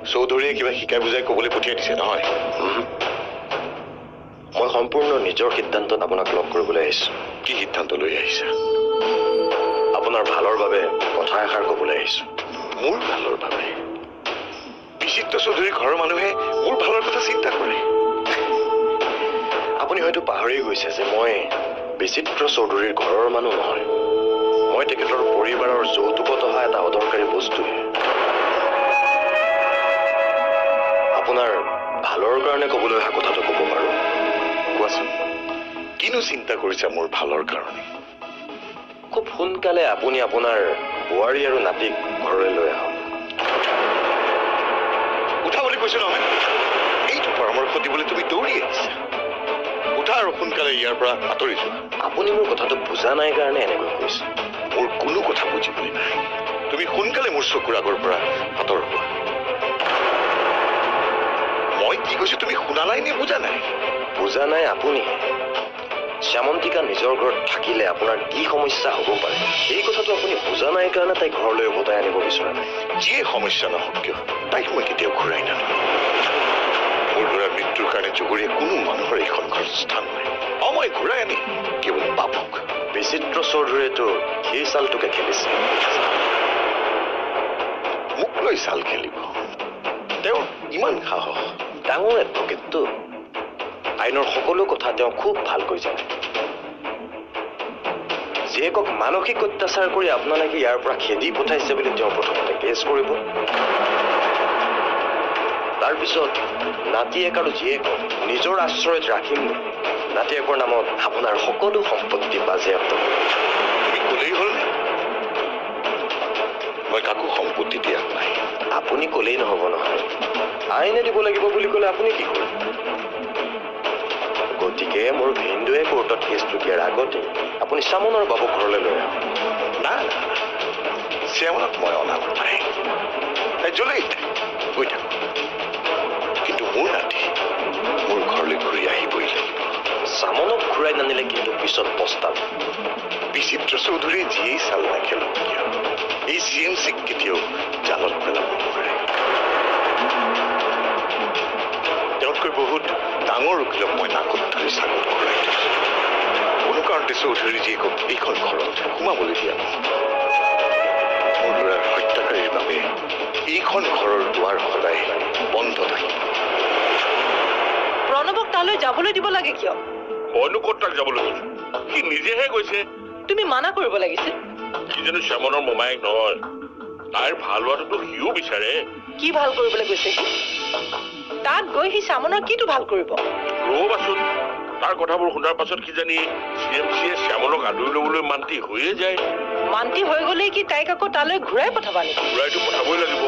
চৌধুৰীয়ে কিবা শিকাই বুজাই ক'বলৈ পঠিয়াই দিছে নহয়? মই সম্পূৰ্ণ নিজৰ সিদ্ধান্তত আপোনাক লগ কৰিবলৈ আহিছো। কি সিদ্ধান্ত লৈ আহিছা? আপোনাৰ ভালৰ বাবে কথা এষাৰ ক'বলৈ আহিছো। মোৰ ভালৰ বাবে? বিচিত্ৰ চৌধুৰীৰ ঘৰৰ মানুহে মোৰ ভালৰ কথা চিন্তা কৰে। আপুনি হয়তো পাহৰি গৈছে যে মই বিচিত্ৰ চৌধুৰীৰ ঘৰৰ মানুহ নহয়। মই তেখেতৰ পৰিবাৰৰ যৌতুকত অহা এটা অদৰকাৰী বস্তুহে। আপোনাৰ ভালৰ কাৰণে ক'বলৈ অহা কথাটো ক'ব পাৰোঁ। কোৱাচোন, কিনো চিন্তা কৰিছা মোৰ ভালৰ কাৰণে? খুব সোনকালে আপুনি আপোনাৰ বোৱাৰী আৰু নাতিক ঘৰলৈ লৈ আহক। উঠা বুলি কৈছো নহয়, এইটো পৰামৰ্শ দিবলৈ তুমি দৌৰি আহিছা। উঠা আৰু সোনকালে ইয়াৰ পৰা আঁতৰি যোৱা। আপুনি মোৰ কথাটো বুজা নাই কাৰণে এনেকৈ কৈছে। মোৰ কোনো কথা বুজিবলৈ নাই। তুমি সোনকালে মোৰ চকুৰ আগৰ পৰা আঁতৰ হোৱা। মই কি কৈছো তুমি শুনা নাই নে বুজা নাই? বুজা নাই আপুনি। শ্যামন্তিকা নিজৰ ঘৰত থাকিলে আপোনাৰ কি সমস্যা হ'ব পাৰে এই কথাটো আপুনি বুজা নাই কাৰণে তাইক ঘৰলৈ উভতাই আনিব বিচৰা নাই। যিয়ে সমস্যা নহওক কিয় তাইক মই কেতিয়াও ঘূৰাই নানো। মোৰ ল'ৰাৰ মৃত্যুৰ কাৰণে জগৰীয়া কোনো মানুহৰ এইখন ঘৰত স্থান নাই। মই ঘূৰাই আনি কেৱল বাবুক। বিচিত্ৰ চৌধুৰীয়েতো সেই চালটোকে খেলিছে। মোক লৈ চাল খেলিব? তেওঁৰ ইমান সাহস? ডাঙৰ এডভকেটটো। আইনৰ সকলো কথা তেওঁ খুব ভালকৈ জানে। জীয়েকক মানসিক অত্যাচাৰ কৰি আপোনালোকে ইয়াৰ পৰা খেদি পঠাইছে বুলি তেওঁ প্ৰথমতে কেছ কৰিব। তাৰপিছত নাতিয়েক আৰু জীয়েকক নিজৰ আশ্ৰয়ত ৰাখিম। নাতিয়েকৰ নামত আপোনাৰ সকলো সম্পত্তি বাজেয়াপ্ত কৰিব। তুমি ক'লেই হ'লনে? মই কাকো সম্পত্তি দিয়া নাই। আপুনি ক'লেই নহ'ব নহয়, আইনে দিব লাগিব বুলি ক'লে আপুনি কি কৰিব? গতিকে মোৰ ভিনদুৱে কোৰ্টত কেছটো দিয়াৰ আগতে আপুনি শ্যামনৰ বাবুক ঘৰলৈ লৈ আহক। না না, শ্যামনক মই অনা নাই। তাই জ্বলেই গৈ থাকো, কিন্তু মোৰ নাতি মোৰ ঘৰলৈ ঘূৰি আহিবই লাগিব। শ্যামনক ঘূৰাই নানিলে কিন্তু পিছত পস্তাব। বিচিত্ৰ চৌধুৰীয়ে যিয়েই চাল নেখেলক কিয় এই CMCক কেতিয়াও জালত পেলাব নোৱাৰে। তেওঁতকৈ বহুত ডাঙৰ উকিলক মই নাকত ধৰি চাকত ঘূৰাই দিছো। কোনো কাৰণতে চৌধুৰী জীয়েকক এইখন ঘৰত সোমাবলৈ দিয়া নহয়। মোৰ ল'ৰাৰ হত্যাকাৰীৰ বাবে এইখন ঘৰৰ দুৱাৰ সদায় বন্ধ থাকিব। প্ৰণৱক তালৈ যাবলৈ দিব লাগে কিয়? মইনো ক'ত তাক যাবলৈ কৈছো? সি নিজেহে কৈছে। তুমি মানা কৰিব লাগিছিল। সি জানো শ্যামনৰ মোমায়েক নহয়? তাইৰ ভাল হোৱাটোতো সিও বিচাৰে। কি ভাল কৰিবলৈ গৈছে সি? তাত গৈ সি শ্যামনৰ কিটো ভাল কৰিব? ৰ'বাচোন, তাৰ কথাবোৰ শুনাৰ পাছত কিজানি CMCয়ে শ্যামলক আদৰি ল'বলৈ মান্তি হৈয়ে যায়। মান্তি হৈ গ'লেই কি তাইক আকৌ তালৈ ঘূৰাই পঠাবা নেকি? ঘূৰাইতো পঠাবই লাগিব।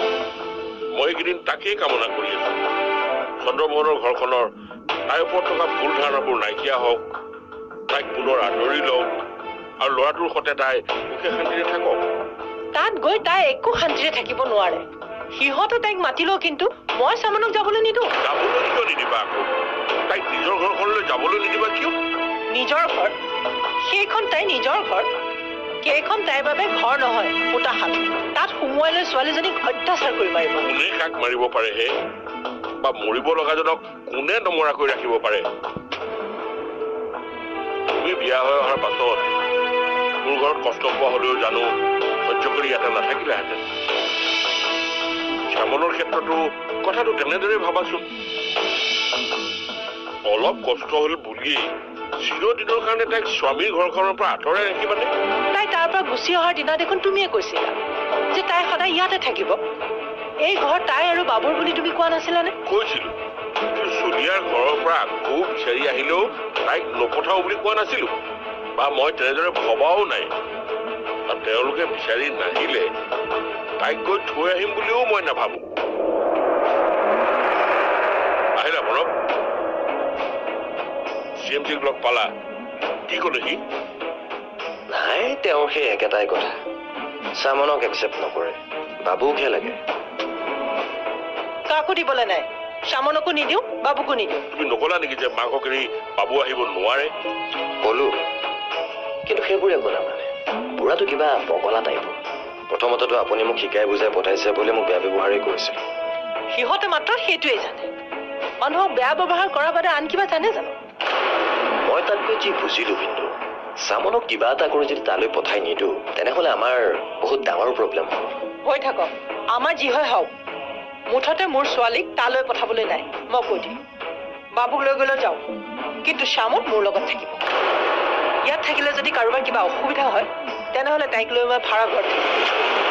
মই এইকেইদিন তাকেই কামনা কৰি আছো। চন্দ্ৰমোহনৰ ঘৰখনৰ তাইৰ ওপৰত থকা ভুল ধাৰণাবোৰ নাইকিয়া হওক, তাইক পুনৰ আদৰি লওক আৰু ল'ৰাটোৰ সৈতে তাই সুখে শান্তিৰে থাকক। তাত গৈ তাই একো শান্তিৰে থাকিব নোৱাৰে। সিহঁতে তাইক মাতিলেও কিন্তু মই শ্যামনক যাবলৈ নিদিওঁ। যাবলৈ কিয় নিদিবা আকৌ? তাইক নিজৰ ঘৰখনলৈ যাবলৈ নিদিবা কিয়? নিজৰ ঘৰ? সেইখন তাই নিজৰ ঘৰ? সেইখন তাইৰ বাবে ঘৰ নহয়, পোতাশাল। তাত সুমুৱাই লৈ ছোৱালীজনীক অত্যাচাৰ কৰি মাৰিব। কোনে কাক মাৰিব পাৰে হে? বা মৰিব লগাজনক কোনে নমৰাকৈ ৰাখিব পাৰে? তুমি বিয়া হৈ অহাৰ পাছত মোৰ ঘৰত কষ্ট পোৱা হলেও জানো সহ্য কৰি ইয়াতে নাথাকিলেহেঁতেন। শ্যামনৰ ক্ষেত্ৰতো কথাটো তেনেদৰে ভাবাচোন। অলপ কষ্ট হল বুলিয়েই চিৰদিনৰ কাৰণে তাইক স্বামীৰ ঘৰখনৰ পৰা আঁতৰাই ৰাখিবানে? তাই তাৰ পৰা গুচি অহাৰ দিনা দেখোন তুমিয়ে কৈছিলা যে তাই সদায় ইয়াতে থাকিব। এই ঘৰ তাই আৰু বাবুৰ বুলি তুমি কোৱা নাছিলানে? কৈছিলো, চুলিয়াৰ ঘৰৰ পৰা আকৌ বিচাৰি আহিলেও তাইক নপঠাও বুলি কোৱা নাছিলো, বা মই তেনেদৰে ভবাও নাই। আৰু তেওঁলোকে বিচাৰি নাহিলে তাইক গৈ থৈ আহিম বুলিও মই নাভাবো। আহিলা প্ৰণৱ, CMC লগ পালা কি ক'লে সি নাই তেওঁৰ সেই একেটাই কথা চামনক একচেপ্ট নকৰে বাবুকহে লাগে কাকো দিবলৈ নাই শ্যামনকো নিদিওঁ বাবুকো নিদিওঁ তুমি নকলা নেকি যে মাকক এৰি বাবু আহিব নোৱাৰে ক'লো কিন্তু সেইবোৰ একো নামানে বুঢ়াটো কিবা পগলা টাইপৰ প্ৰথমতেতো আপুনি মোক শিকাই বুজাই পঠাইছে বুলি মোক বেয়া ব্যৱহাৰেই কৰিছিল সিহঁতে মাত্ৰ সেইটোৱেই জানে মানুহক বেয়া ব্যৱহাৰ কৰাৰ বাদে আন কিবা জানে জানো মই তাতকৈ যি বুজিলো কিন্তু চামনক কিবা এটা কৰি যদি তালৈ পঠাই নিদিওঁ তেনেহ'লে আমাৰ বহুত ডাঙৰ প্ৰব্লেম হ'ব হৈ থাকক আমাৰ যি হয় হওক মুঠতে মোৰ ছোৱালীক তালৈ পঠাবলৈ নাই মই কৈ দিম বাবুক লৈ গ'লে যাওঁ কিন্তু শ্যামক মোৰ লগত থাকিব ইয়াত থাকিলে যদি কাৰোবাৰ কিবা অসুবিধা হয় তেনেহ'লে তাইক লৈ মই ভাড়া ঘৰত থাকিম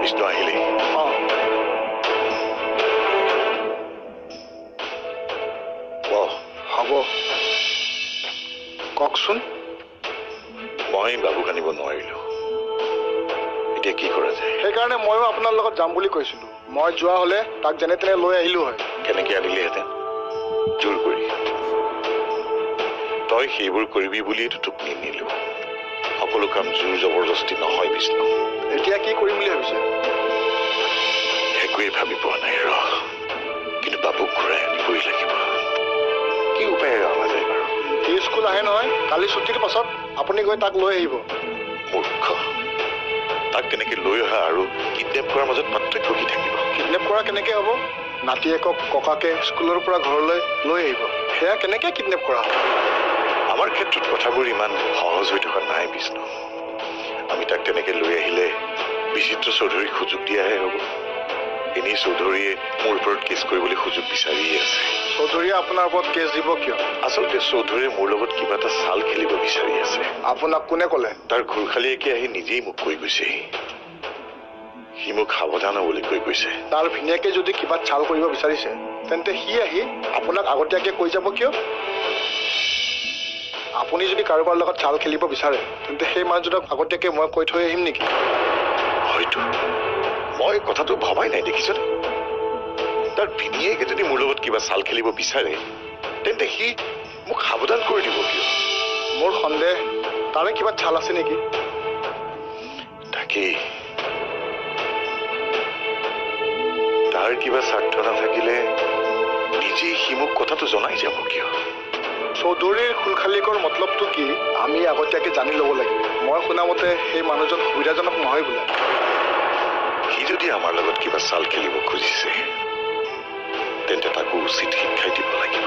বিষ্ণু আহিলে হ'ব কওকচোন মই বাবুক আনিব নোৱাৰিলো এতিয়া কি কৰা যায় সেইকাৰণে ময়ো আপোনাৰ লগত যাম বুলি কৈছিলো মই যোৱা হ'লে তাক যেনে তেনে লৈ আহিলো হয় কেনেকে আনিলেহেঁতেন জোৰ কৰি তই সেইবোৰ কৰিবি বুলিয়েতো তোক নিনিলো সকলো কাম জোৰ জবৰদস্তি নহয় বিষ্ণু এতিয়া কি কৰিম বুলি ভাবিছে একোৱেই ভাবি পোৱা নাই ৰ কিন্তু বাবুক ঘূৰাই আনিবই লাগিব কি উপায়েৰে অহা যায় বাৰু সি স্কুল আহে নহয় কালি ছুটিৰ পাছত আপুনি গৈ তাক লৈ আহিব মূৰ্খ তাক কেনেকে লৈ অহা আৰু কিডনেপ কৰাৰ মাজত পাৰ্থক্য কি থাকিব কিডনেপ কৰা কেনেকে হ'ব নাতিয়েকক ককাকে স্কুলৰ পৰা ঘৰলৈ লৈ আহিব সেয়া কেনেকে কিডনেপ কৰা হ'ব আমাৰ ক্ষেত্ৰত কথাবোৰ ইমান সহজ হৈ থকা নাই বিষ্ণু আমি তাক তেনেকে লৈ আহিলে বিচিত্ৰ চৌধুৰীক সুযোগ দিয়াহে হ'ব এনেই চৌধুৰীয়ে মোৰ ওপৰত কেছ কৰিবলৈ সুযোগ বিচাৰিয়ে আছে চৌধুৰীয়ে আপোনাৰ ওপৰত কেছ দিব কিয় আচলতে চৌধুৰীয়ে মোৰ লগত কিবা এটা চাল খেলিব বিচাৰি আছে আপোনাক কোনে ক'লে তাৰ ঘূৰখালীয়েকে আহি নিজেই মোক কৈ গৈছে সি মোক সাৱধান হ'বলৈ কৈ গৈছে তাৰ ভিনীয়েকে যদি কিবা চাল কৰিব বিচাৰিছে তেন্তে সি আহি আপোনাক আগতীয়াকৈ কৈ যাব কিয় আপুনি যদি কাৰোবাৰ লগত চাল খেলিব বিচাৰে তেন্তে সেই মানুহজনক আগতীয়াকৈ মই কৈ থৈ আহিম নেকি হয়তো মই কথাটো ভবাই নাই দেখিছনে তাৰ ভিনীয়েকে যদি মোৰ লগত কিবা চাল খেলিব বিচাৰে তেন্তে সি মোক সাৱধান কৰি দিব কিয় মোৰ সন্দেহ তাৰে কিবা চাল আছে নেকি তাকেই তাৰ কিবা স্বাৰ্থ নাথাকিলে নিজেই সি মোক কথাটো জনাই যাব কিয় চৌধুৰীৰ খুলখালিকৰ মতলবটো কি আমি আগতীয়াকৈ জানি ল'ব লাগিব মই শুনামতে সেই মানুহজন সুবিধাজনক নহয় বোলে সি যদি আমাৰ লগত কিবা চাল খেলিব খুজিছে তেন্তে তাকো উচিত শিক্ষাই দিব লাগিব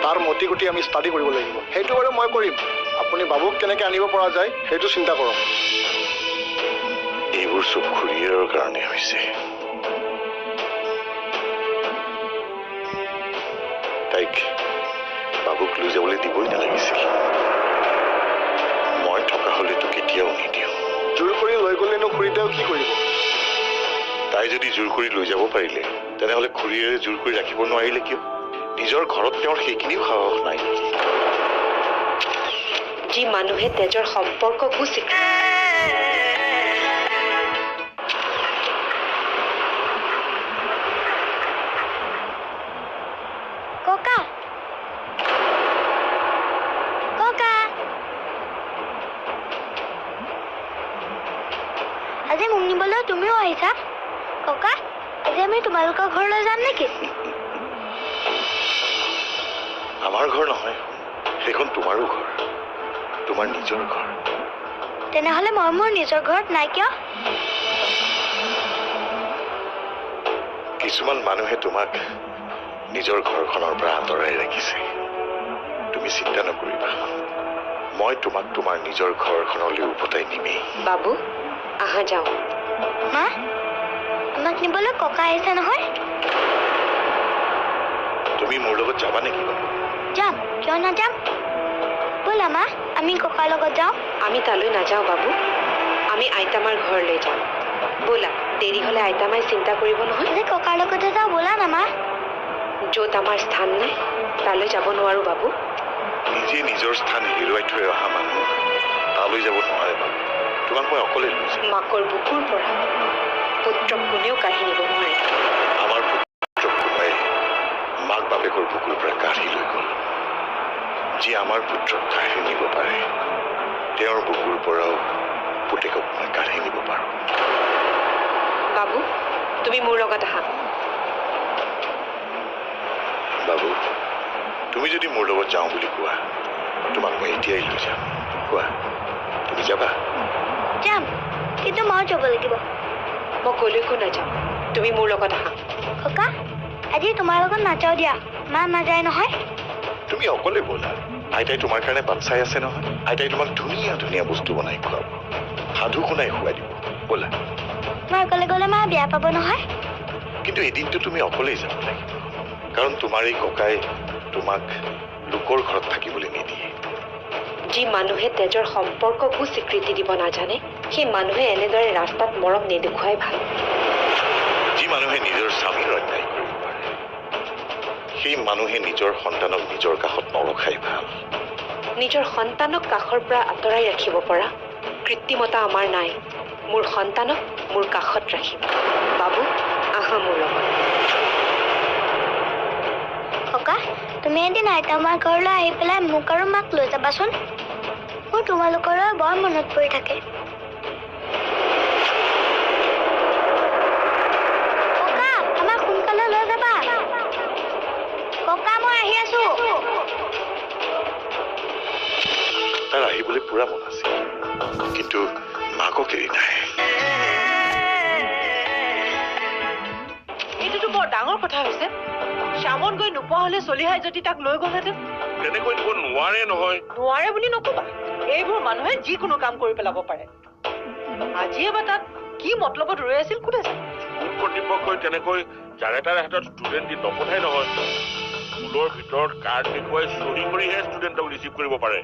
তাৰ মতি গতি আমি ষ্টাডি কৰিব লাগিব সেইটো বাৰু মই কৰিম আপুনি বাবুক কেনেকৈ আনিব পৰা যায় সেইটো চিন্তা কৰক এইবোৰ চব খুৰীয়েৰৰ কাৰণে হৈছে তাইক বাবুক লৈ যাবলৈ দিবই নালাগিছিল মই থকা হ'লেতো কেতিয়াও নিদিওঁ জোৰ কৰি লৈ গ'লেনো খুৰীদেউ কি কৰিব তাই যদি জোৰ কৰি লৈ যাব পাৰিলে তেনেহ'লে খুৰীয়েৰে জোৰ কৰি ৰাখিব নোৱাৰিলে কিয় নিজৰ ঘৰত তেওঁৰ সেইখিনিও সাহস নাই নেকি যি মানুহে তেজৰ সম্পৰ্ককো স্বীকাৰ ককা ককা আজি মোক নিবলৈ তুমিও আহিছা ককা আজি আমি তোমালোকৰ ঘৰলৈ যাম নেকি আমাৰ ঘৰ নহয় সেইখন তোমাৰো ঘৰ তোমাৰ নিজৰ ঘৰ তেনেহ'লে মই মোৰ নিজৰ ঘৰত নাই কিয় কিছুমান মানুহে তোমাক নিজৰ ঘৰখনৰ পৰা আঁতৰাই ৰাখিছে তুমি চিন্তা নকৰিবা মই তোমাক তোমাৰ নিজৰ ঘৰখনলৈ উভতাই নিমেই বাবু আহা যাওঁ মা আমাক নিবলৈ ককা আহিছে নহয় তুমি মোৰ লগত যাবা নেকি বাবু যাম কিয় নাযাম ব'লা মা আমি ককাৰ লগত যাওঁ আমি তালৈ নাযাওঁ বাবু আমি আইতামাৰ ঘৰলৈ যাম ব'লা দেৰি হ'লে আইতামাই চিন্তা কৰিব নহয় আজি ককাৰ লগতে যাওঁ ব'লা না মা য'ত আমাৰ স্থান নাই তালৈ যাব নোৱাৰো বাবু নিজে নিজৰ স্থান হেৰুৱাই থৈ অহা মানুহ তালৈ যাব নোৱাৰে বাবু তোমাক মই অকলে লৈ যাম। মাকৰ বুকুৰ পৰা পুত্ৰক কোনেও কাঢ়ি নিব নোৱাৰে। আমাৰ পুত্ৰ কোনোবাই মাক বাপেকৰ বুকুৰ পৰা কাঢ়ি লৈ গ'ল। যি আমাৰ পুত্ৰক কাঢ়ি নিব পাৰে তেওঁৰ বুকুৰ পৰাও পুতেকক মই কাঢ়ি নিব পাৰোঁ। বাবু, তুমি মোৰ লগত আহা। বাবু, তুমি যদি মোৰ লগত যাওঁ বুলি কোৱা তোমাক মই এতিয়াই লৈ যাম। কোৱা, তুমি যাবা? যাম, কিন্তু মই যাব লাগিব। মই কলৈকো নাযাওঁ, তুমি মোৰ লগত আহা। ককা, আজি তোমাৰ লগত নাযাওঁ দিয়া। মা নাযায় নহয়। তুমি অকলে ব'লা। আইতাই তোমাৰ কাৰণে বাট চাই আছে নহয়। আইতাই তোমাক ধুনীয়া ধুনীয়া বস্তু বনাই খুৱাব, সাধু শুনাই খুৱাই দিব। ব'লা। মই অকলে গ'লে মা বেয়া পাব নহয়। কিন্তু এদিনটো তুমি অকলেই যাব লাগিব, কাৰণ তোমাৰ এই ককাই তোমাক লোকৰ ঘৰত থাকিবলৈ নিদিয়ে। যি মানুহে তেজৰ সম্পৰ্ককো স্বীকৃতি দিব নাজানে সেই মানুহে এনেদৰে ৰাস্তাত মৰম নেদেখুৱাই ভাল। যি মানুহে নিজৰ স্বামীৰ অন্যায় কৰিব পাৰে সেই মানুহে নিজৰ সন্তানক নিজৰ কাষত নৰখাই ভাল। নিজৰ সন্তানক কাষৰ পৰা আঁতৰাই ৰাখিব পৰা কৃত্ৰিমতা আমাৰ নাই। মোৰ সন্তানক মোৰ কাষত ৰাখিম। বাবু, আহা মোৰ লগত। ককা, তুমি এদিন আইতামাৰ ঘৰলৈ আহি পেলাই মোক আৰু মাক লৈ যাবাচোন। মোৰ তোমালোকৰ বৰ মনত পৰি থাকে। ককা, আমাক সোনকালে লৈ যাবা। ককা, মই আহি আছো। তাৰ আহিবলৈ পুৰা মন আছে, কিন্তু মাকক এৰি নাই। এইটোতো বৰ ডাঙৰ কথা হৈছে। শ্যামন গৈ নোপোৱা হলে চলিহাই যদি তাক লৈ গ'লহেঁতেন। তেনেকৈ দিব নোৱাৰে নহয়। নোৱাৰে বুলি নকবা। এইবোৰ মানুহে যিকোনো কাম কৰি পেলাব পাৰে। আজি এবাৰ তাত কি মতলবত ৰৈ আছিল কোনে জানে। স্কুল কৰ্তৃপক্ষই তেনেকৈ যাৰে তাৰে হাতত ষ্টুডেণ্ট দি নপঠাই নহয়। স্কুলৰ ভিতৰত কাৰ্ড দেখুৱাই চহী কৰিহে ষ্টুডেণ্টক ৰিচিভ কৰিব পাৰে।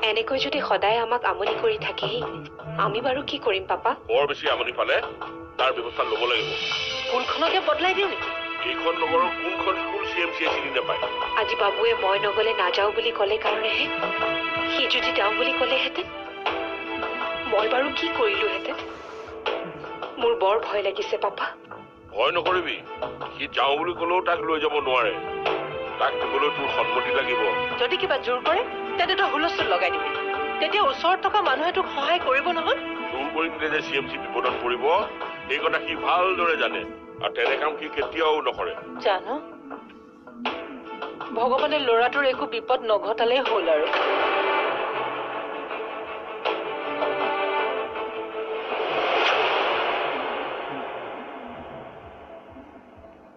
এনেকৈ যদি সদায় আমাক আমনি কৰি থাকেহি আমি বাৰু কি কৰিম পাপা? বৰ বেছি আমনি পালে তাৰ ব্যৱস্থা ল'ব লাগিব। স্কুলখনকে বদলাই দিওঁ নেকি? এইখন নগৰৰ কোনখন স্কুল CMC চিনি নাপায়। আজি বাবুৱে মই নগলে নাযাওঁ বুলি ক'লে কাৰণেহে। সি যদি যাওঁ বুলি ক'লেহেঁতেন মই বাৰু কি কৰিলোহেঁতেন? মোৰ বৰ ভয় লাগিছে পাপা। ভয় নকৰিবি, সি যাওঁ বুলি ক'লেও তাক লৈ যাব নোৱাৰে। তাক দিবলৈ তোৰ সন্মতি লাগিব। যদি কিবা জোৰ কৰে তেন্তে তই হুলস্থুল লগাই দিবি। তেতিয়া ওচৰত থকা মানুহে তোক সহায় কৰিব নহয়। জোৰ কৰি দিলে যে CMC বিপদত পৰিব এই কথা সি ভালদৰে জানে, আৰু তেনে কাম সি কেতিয়াও নকৰে। জানো, ভগৱানে ল'ৰাটোৰ একো বিপদ নঘটালেই হ'ল আৰু।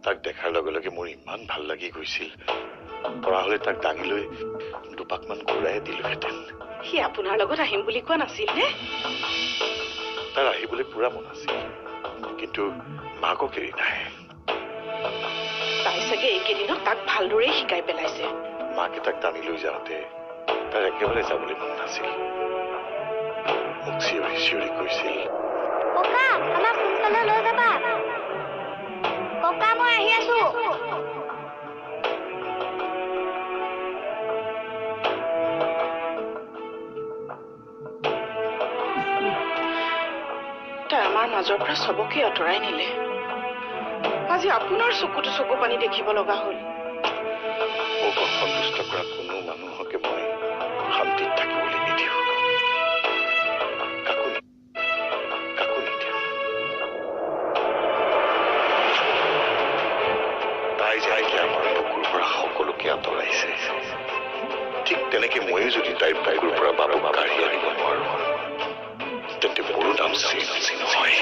তাক দেখাৰ লগে লগে মোৰ ইমান ভাল লাগি গৈছিল। পৰা হলে তাক দাঙি লৈ দুপাকমান ঘূৰাই দিলোহেঁতেন। সি আপোনাৰ লগত আহিম বুলি কোৱা নাছিল নে? তাৰ আহিবলৈ পুৰা মন আছিল, কিন্তু মাকক এৰি নাই। তাই চাগে এইকেইদিনত তাক ভালদৰে শিকাই পেলাইছে। মাকে তাক টানি লৈ যাওঁতে তাৰ একেবাৰে যাবলৈ মন নাছিল। মোক চিঞৰি চিঞৰি কৈছিল, ককা, আমাক সোনকালে লৈ যাবা। ককা, মই আহি আছো। তাই আমাৰ মাজৰ পৰা চবকে আঁতৰাই নিলে। আজি আপোনাৰ চকুতো চকু পানী দেখিব লগা হ'ল। মোক অসন্তুষ্ট কৰা কোনো মানুহকে মই শান্তিত থাকিবলৈ নিদিওঁ। কাকো নিদিওঁ। তাই যাইকে আমাৰ বুকুৰ পৰা সকলোকে আঁতৰাইছে, ঠিক তেনেকে ময়ো যদি তাইৰ বুকুৰ পৰা বাবুক কাঢ়ি আনিব নোৱাৰো তেন্তে মোৰো নাম চিন নহয়।